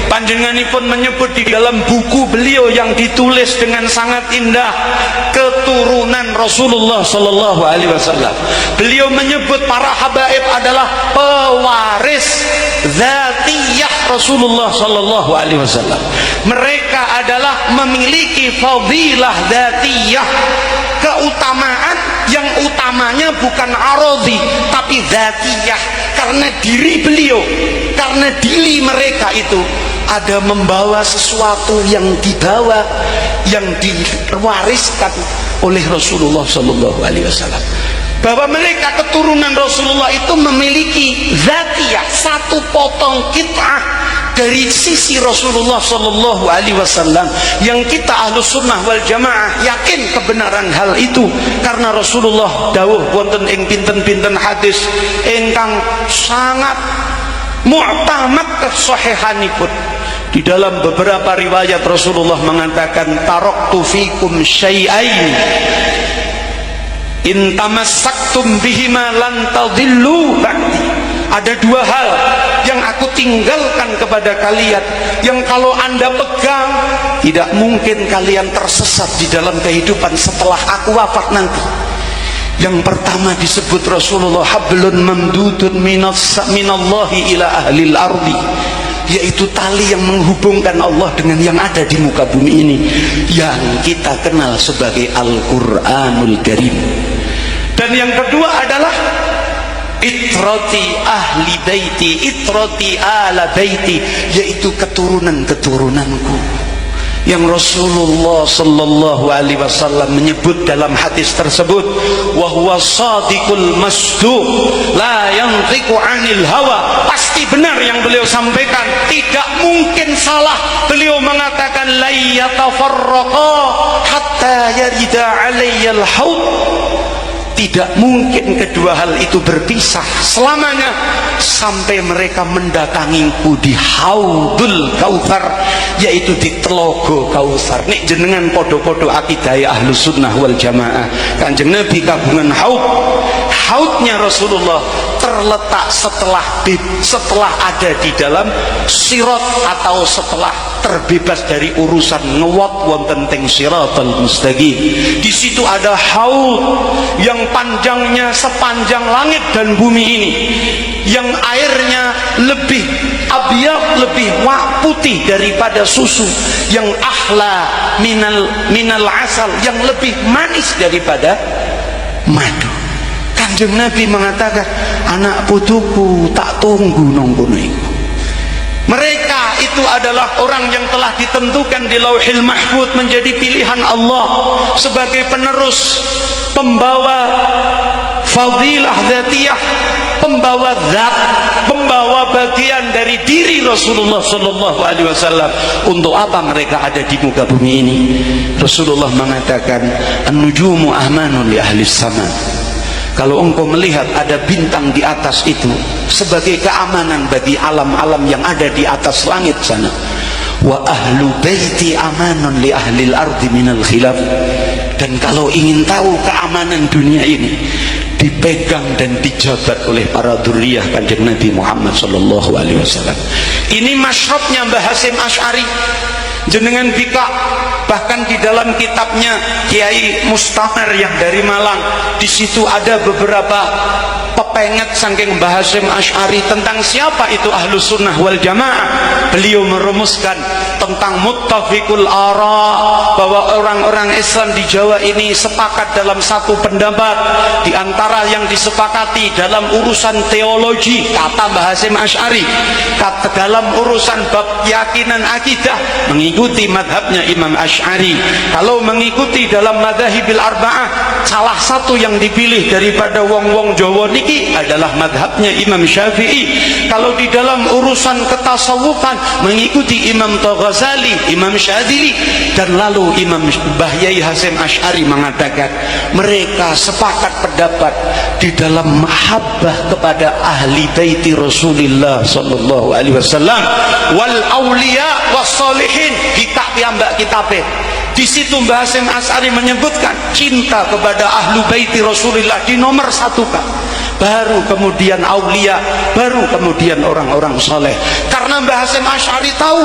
Panjenenganipun menyebut di dalam buku beliau yang ditulis dengan sangat indah, keturunan Rasulullah sallallahu alaihi wasallam. Beliau menyebut para habaib adalah pewaris dzatiyah Rasulullah sallallahu alaihi wasallam. Mereka adalah memiliki fadilah dzatiyah, keutamaan yang utamanya bukan aradhi tapi dzatiyah, karena diri beliau, karena diri mereka itu ada membawa sesuatu yang dibawa, yang diwariskan oleh Rasulullah sallallahu alaihi wasallam. Bahwa mereka keturunan Rasulullah itu memiliki zatiyah, satu potong kit'ah dari sisi Rasulullah sallallahu alaihi wasallam, yang kita Ahlus Sunnah wal Jamaah yakin kebenaran hal itu, karena Rasulullah dawuh wonten ing pinten-pinten hadis ingkang sangat mu'tamad kesahihanipun. Di dalam beberapa riwayat Rasulullah mengatakan, taraktu fikum syai'ain in tamassaktum bihima lan tadillu ba'di. Ada dua hal yang aku tinggalkan kepada kalian, yang kalau anda pegang tidak mungkin kalian tersesat di dalam kehidupan setelah aku wafat nanti. Yang pertama disebut Rasulullah, hablun mamdudun minallahi ila ahlil ardi, yaitu tali yang menghubungkan Allah dengan yang ada di muka bumi ini, yang kita kenal sebagai Al-Quranul Karim. Dan yang kedua adalah itrati ahli baiti, itrati ala baiti, yaitu keturunan-keturunanku, yang Rasulullah sallallahu alaihi wasallam menyebut dalam hadis tersebut, wa huwa shadiqul masduq la yantiqu 'anil hawa. Pasti benar yang beliau sampaikan, tidak mungkin salah. Beliau mengatakan la yatafarraqa hatta yarida 'alayyal haud. Tidak mungkin kedua hal itu berpisah selamanya sampai mereka mendatangiku di Haudul Kautsar, yaitu di Telaga Kautsar. Nek jenengan podo-podo akidah Ahlus Sunnah wal Jamaah, Kanjeng Nabi kagungan haud. Haudnya Rasulullah terletak setelah ada di dalam sirat, atau setelah terbebas dari urusan ngewat wonten teng siratal mustaqim. Di situ ada haud yang panjangnya sepanjang langit dan bumi ini, yang airnya lebih abyad, lebih putih daripada susu, yang ahla minal asal, yang lebih manis daripada madu. Kanjeng Nabi mengatakan, anak putuku tak tunggu nongkono iku. Mereka itu adalah orang yang telah ditentukan di Lauhil Mahfuz menjadi pilihan Allah sebagai penerus, pembawa fadilah dzatiyah, pembawa zat, pembawa bagian dari diri Rasulullah sallallahu alaihi wasallam. Untuk apa mereka ada di muka bumi ini? Rasulullah mengatakan, an-nujumu ahmanun li ahli sama. Kalau engkau melihat ada bintang di atas itu sebagai keamanan bagi alam-alam yang ada di atas langit sana. Wa ahlu baiti amanun li ahlil ardi minal khilaf. Dan kalau ingin tahu keamanan dunia ini, dipegang dan dijabat oleh para dzurriyyah Kanjeng Nabi Muhammad sallallahu alaihi wasallam. Ini mashrabnya Mbah Hasyim Asy'ari. Jenengan bika, bahkan di dalam kitabnya Kiai Mustamir yang dari Malang, di situ ada beberapa pepenget saking Mbah Hasyim Asy'ari tentang siapa itu Ahlus Sunnah wal Jamaah. Beliau merumuskan tentang muttafiqul ara, bahwa orang-orang Islam di Jawa ini sepakat dalam satu pendapat. Di antara yang disepakati dalam urusan teologi, kata Mbah Hasyim Asy'ari, kata dalam urusan bab keyakinan akidah mengikuti madhabnya Imam Asy'ari. Kalau mengikuti dalam madhahibil arba'ah, salah satu yang dipilih daripada wong-wong Jawa niki adalah madhabnya Imam Syafi'i. Kalau di dalam urusan ketasawufan mengikuti Imam Ghazali, Imam Syadzili. Dan lalu Imam Mbah Yai Hasyim Asy'ari mengatakan, mereka sepakat pendapat di dalam mahabbah kepada ahli baiti Rasulullah sallallahu alaihi wasallam wal auliya was solihin. Kitab piyambak kitabe. Di situ Mbah Hasyim Asy'ari menyebutkan cinta kepada ahlu baiti Rasulullah di nomor 1 kan. baru kemudian aulia, baru kemudian orang-orang soleh. Karena Mbah Hasyim Asy'ari tahu,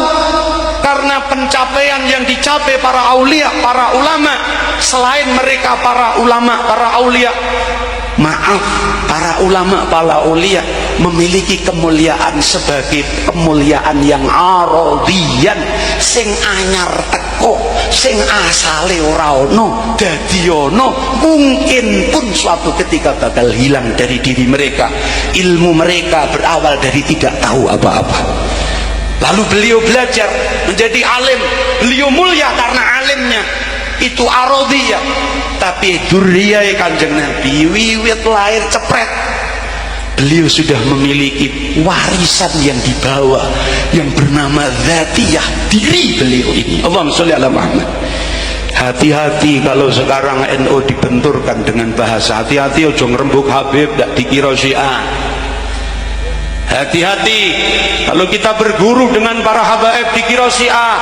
karena pencapaian yang dicapai para aulia, para ulama, selain mereka para ulama, para aulia, maaf, para ulama, para aulia memiliki kemuliaan sebagai kemuliaan yang arodian, sing anyar teko, sing asale ora ono, dadi ono, mungkin pun suatu ketika bakal hilang dari diri mereka. Ilmu mereka berawal dari tidak tahu apa-apa. Lalu beliau belajar menjadi alim. Beliau mulia karena alimnya itu arodiyah. Tapi duriyah Kanjeng Nabi wiwit lahir cepret, beliau sudah memiliki warisan yang dibawa yang bernama dzatiyah diri beliau ini. Allahumma sholli ala Muhammad. Hati-hati kalau sekarang NU dibenturkan dengan bahasa, hati-hati ojo ngerembuk Habib dak dikira Syiah. Hati-hati kalau kita berguru dengan para habaib dikira Syiah.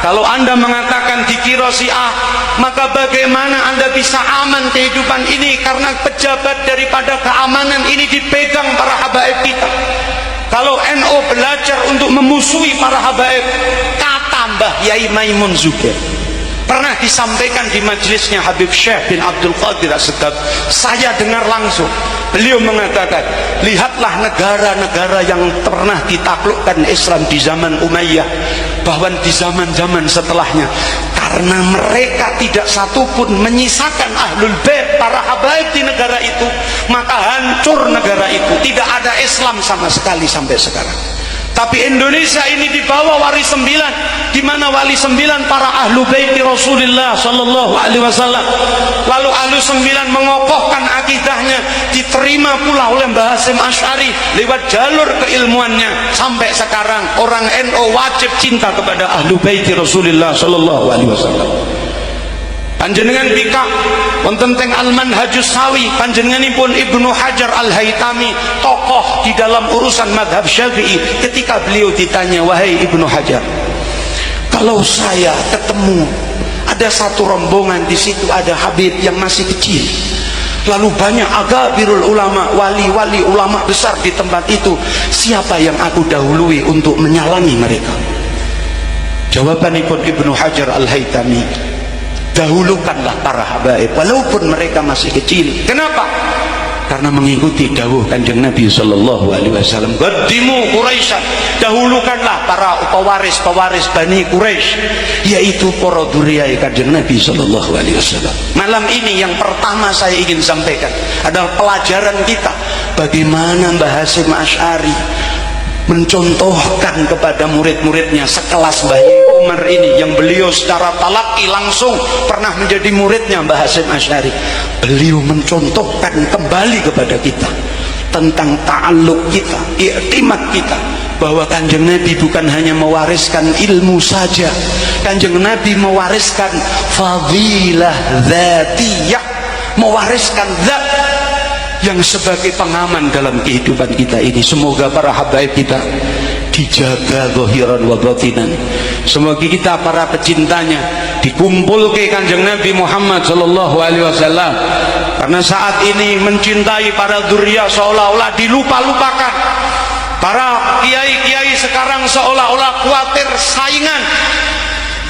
Kalau Anda mengatakan dikira Syiah, maka bagaimana Anda bisa aman kehidupan ini? Karena pejabat daripada keamanan ini dipegang para habaib kita. Kalau NU belajar untuk memusuhi para habaib, kata Mbah Yai Maimun Zubair pernah disampaikan di majelisnya Habib Syekh bin Abdul Qadir As-Segaf, saya dengar langsung. Beliau mengatakan, lihatlah negara-negara yang pernah ditaklukkan Islam di zaman Umayyah, bahwa di zaman-zaman setelahnya, karena mereka tidak satupun menyisakan ahlul bait, para habaib di negara itu, maka hancur negara itu, tidak ada Islam sama sekali sampai sekarang. Tapi Indonesia ini dibawa wali 9, di mana wali 9 para ahlu baiti Rasulullah sallallahu alaihi wasallam. Lalu ahlu 9 mengokohkan akidahnya, diterima pula oleh Mbah Hasyim Asy'ari lewat jalur keilmuannya. Sampai sekarang orang NU wajib cinta kepada ahlu baiti Rasulullah sallallahu alaihi wasallam. Panjenengan bika wonten teng Al-Manhajus Sawi, panjenenganipun Ibnu Hajar Al-Haytami, tokoh di dalam urusan madhab Syafi'i. Ketika beliau ditanya, wahai Ibnu Hajar, kalau saya ketemu ada satu rombongan, di situ ada Habib yang masih kecil, lalu banyak agabirul ulama, wali-wali ulama besar di tempat itu, siapa yang aku dahului untuk menyalangi mereka? Jawabanipun Ibnu Hajar Al-Haytami, dahulukanlah para habaib walaupun mereka masih kecil. Kenapa? Karena mengikuti dawuh Kanjeng Nabi sallallahu alaihi wasallam, qaddimu Quraisyan, dahulukanlah para pewaris Bani Quraisy, yaitu para dzurriyyah Kanjeng Nabi sallallahu alaihi wasallam. Malam ini yang pertama saya ingin sampaikan adalah pelajaran kita bagaimana Mbah Hasyim Asy'ari mencontohkan kepada murid-muridnya sekelas Mbah Umar ini, yang beliau secara talaqi langsung pernah menjadi muridnya Mbah Hasyim Asy'ari. Beliau mencontohkan kembali kepada kita tentang ta'alluq kita, i'timad kita, bahwa Kanjeng Nabi bukan hanya mewariskan ilmu saja, Kanjeng Nabi mewariskan fadilah dzatiyah, mewariskan zat yang sebagai pengaman dalam kehidupan kita ini. Semoga para habaib kita dijaga zahiran wa batinan. Semoga kita para pecintanya dikumpul ke Kanjeng Nabi Muhammad sallallahu alaihi wasallam. Karena saat ini mencintai para dzurriyyah seolah-olah dilupa-lupakan. Para kiai-kiai sekarang seolah-olah khawatir saingan,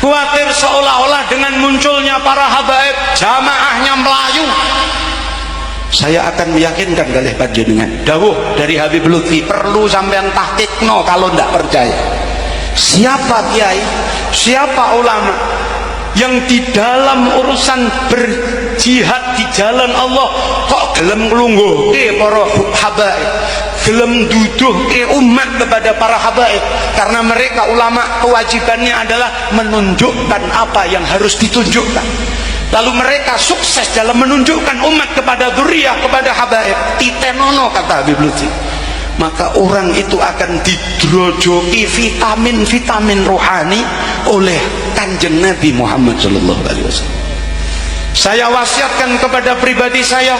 khawatir seolah-olah dengan munculnya para habaib jamaahnya melayu. Saya akan meyakinkan oleh panjenengan dawuh dari Habib Lutfi, perlu sampean tahqiqno kalau tidak percaya. Siapa kiai, siapa ulama yang di dalam urusan berjihad di jalan Allah kok gelem nglungguhke para habaib, gelem duduhke umat kepada para habaib? Karena mereka ulama kewajibannya adalah menunjukkan apa yang harus ditunjukkan. Lalu mereka sukses dalam menunjukkan umat kepada dzurriyyah, kepada habaib. Titenono kata Habib Lutfi. Maka orang itu akan didrojoki vitamin-vitamin rohani oleh Kanjeng Nabi Muhammad sallallahu alaihi wasallam. Saya wasiatkan kepada pribadi saya,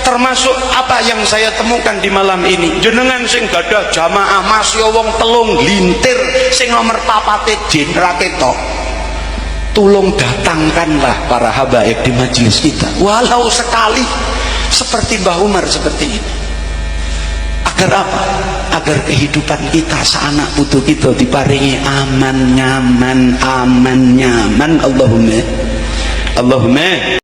termasuk apa yang saya temukan di malam ini. Jenengan sing gadah jamaah masih wong telung lintir sing nomor papate jenderal ketok, tolong datangkanlah para habaib di majelis kita, walau sekali, seperti Mbah Umar seperti ini. Agar apa? Agar kehidupan kita seanak putu kita diparingi aman nyaman, aman nyaman. Allahumma